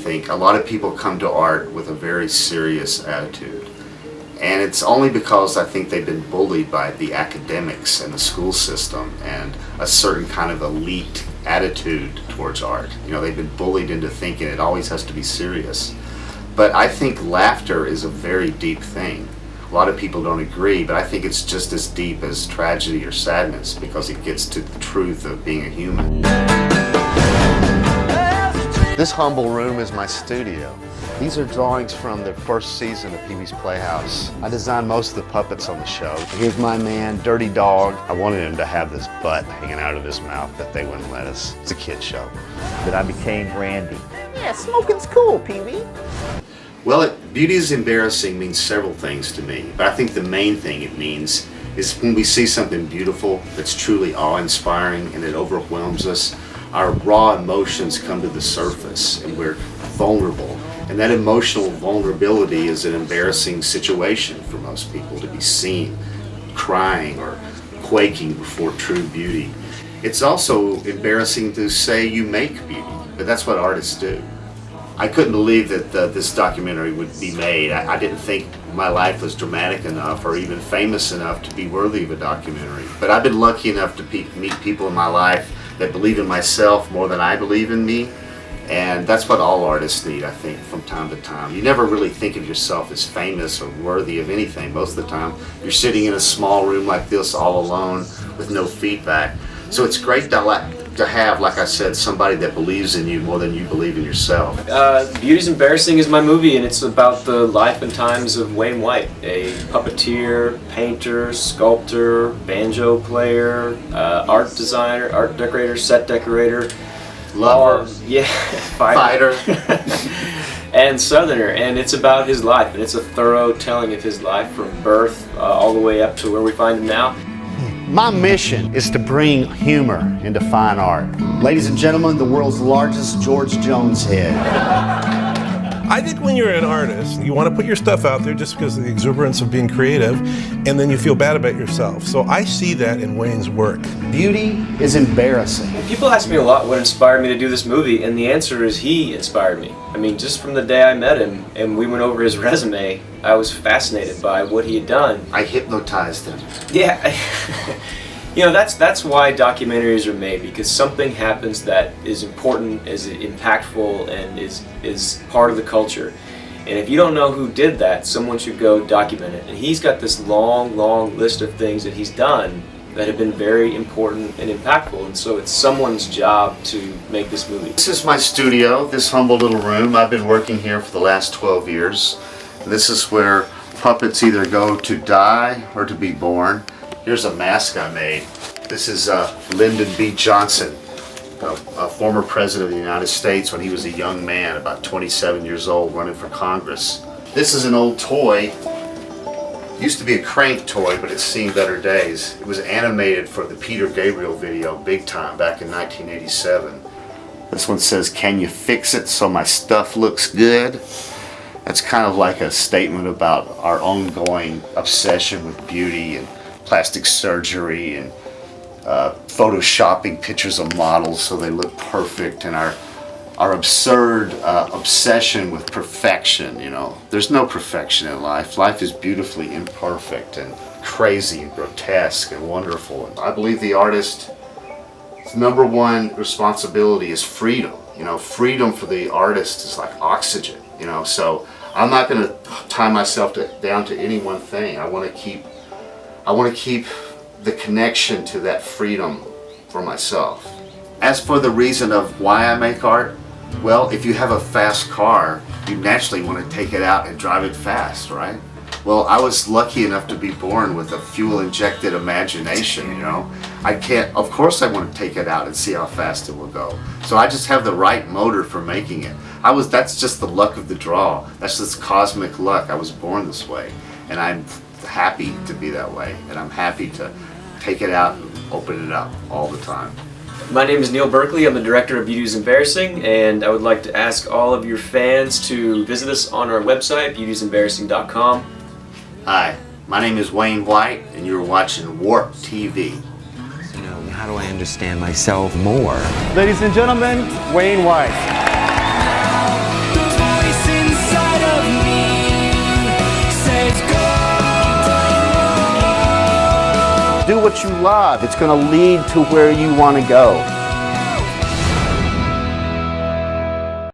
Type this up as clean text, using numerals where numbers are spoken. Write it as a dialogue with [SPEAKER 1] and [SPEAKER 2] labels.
[SPEAKER 1] think a lot of people come to art with a very serious attitude. And it's only because I think they've been bullied by the academics and the school system and a certain kind of elite attitude towards art. You know, they've been bullied into thinking it always has to be serious. But I think laughter is a very deep thing. A lot of people don't agree, but I think it's just as deep as tragedy or sadness because it gets to the truth of being a human. This humble room is my studio. These are drawings from the first season of Pee Wee's Playhouse. I designed most of the puppets on the show. Here's my man, Dirty Dog. I wanted him to have this butt hanging out of his mouth, but they wouldn't let us. It's a kid's show.
[SPEAKER 2] That I became Randy. Yeah, smoking's cool, Pee Wee.
[SPEAKER 1] Well, beauty is embarrassing means several things to me, but I think the main thing it means is when we see something beautiful that's truly awe-inspiring and it overwhelms us, our raw emotions come to the surface and we're vulnerable. And that emotional vulnerability is an embarrassing situation for most people, to be seen crying or quaking before true beauty. It's also embarrassing to say you make beauty, but that's what artists do. I couldn't believe that this documentary would be made. I didn't think my life was dramatic enough or even famous enough to be worthy of a documentary. But I've been lucky enough to meet people in my life that believe in myself more than I believe in me. And that's what all artists need, I think, from time to time. You never really think of yourself as famous or worthy of anything. Most of the time, you're sitting in a small room like this all alone with no feedback. So it's great to have, like I said, somebody that believes in you more than you believe in yourself.
[SPEAKER 3] Beauty's Embarrassing is my movie, and it's about the life and times of Wayne White, a puppeteer, painter, sculptor, banjo player, art designer, art decorator, set decorator.
[SPEAKER 1] Lover.
[SPEAKER 3] Yeah, fighter. And Southerner, and it's about his life, and it's a thorough telling of his life from birth all the way up to where we find him now.
[SPEAKER 1] My mission is to bring humor into fine art. Ladies and gentlemen, the world's largest George Jones head.
[SPEAKER 4] I think when you're an artist, you want to put your stuff out there just because of the exuberance of being creative, and then you feel bad about yourself. So I see that in Wayne's work.
[SPEAKER 1] Beauty is embarrassing.
[SPEAKER 3] People ask me a lot what inspired me to do this movie, and the answer is he inspired me. I mean, just from the day I met him and we went over his resume, I was fascinated by what he had done.
[SPEAKER 1] I hypnotized him.
[SPEAKER 3] Yeah. You know, that's why documentaries are made, because something happens that is important, is impactful, and is part of the culture. And if you don't know who did that, someone should go document it. And he's got this long, long list of things that he's done that have been very important and impactful, and so it's someone's job to make this movie.
[SPEAKER 1] This is my studio, this humble little room. I've been working here for the last 12 years. This is where puppets either go to die or to be born. Here's a mask I made. This is Lyndon B. Johnson, a former president of the United States when he was a young man, about 27 years old, running for Congress. This is an old toy. It used to be a crank toy, but it's seen better days. It was animated for the Peter Gabriel video, Big Time, back in 1987. This one says, "Can you fix it so my stuff looks good?" That's kind of like a statement about our ongoing obsession with beauty and plastic surgery and photoshopping pictures of models so they look perfect, and our absurd obsession with perfection. You know, there's no perfection in life. Life is beautifully imperfect and crazy and grotesque and wonderful. And I believe the artist's number one responsibility is freedom. You know, freedom for the artist is like oxygen. You know, so I'm not going to tie myself down to any one thing. I want to keep the connection to that freedom for myself. As for the reason of why I make art, well, if you have a fast car, you naturally want to take it out and drive it fast, right? Well, I was lucky enough to be born with a fuel-injected imagination, you know. Of course I want to take it out and see how fast it will go. So I just have the right motor for making it. That's just the luck of the draw. That's just cosmic luck. I was born this way, and I'm happy to be that way, and I'm happy to take it out and open it up all the time.
[SPEAKER 3] My name is Neil Berkeley. I'm the director of Beauty's Embarrassing, and I would like to ask all of your fans to visit us on our website, beautiesembarrassing.com.
[SPEAKER 1] Hi, my name is Wayne White, and you're watching Warp TV.
[SPEAKER 2] You know, how do I understand myself more?
[SPEAKER 5] Ladies and gentlemen, Wayne White.
[SPEAKER 2] Do what you love. It's going to lead to where you want to go.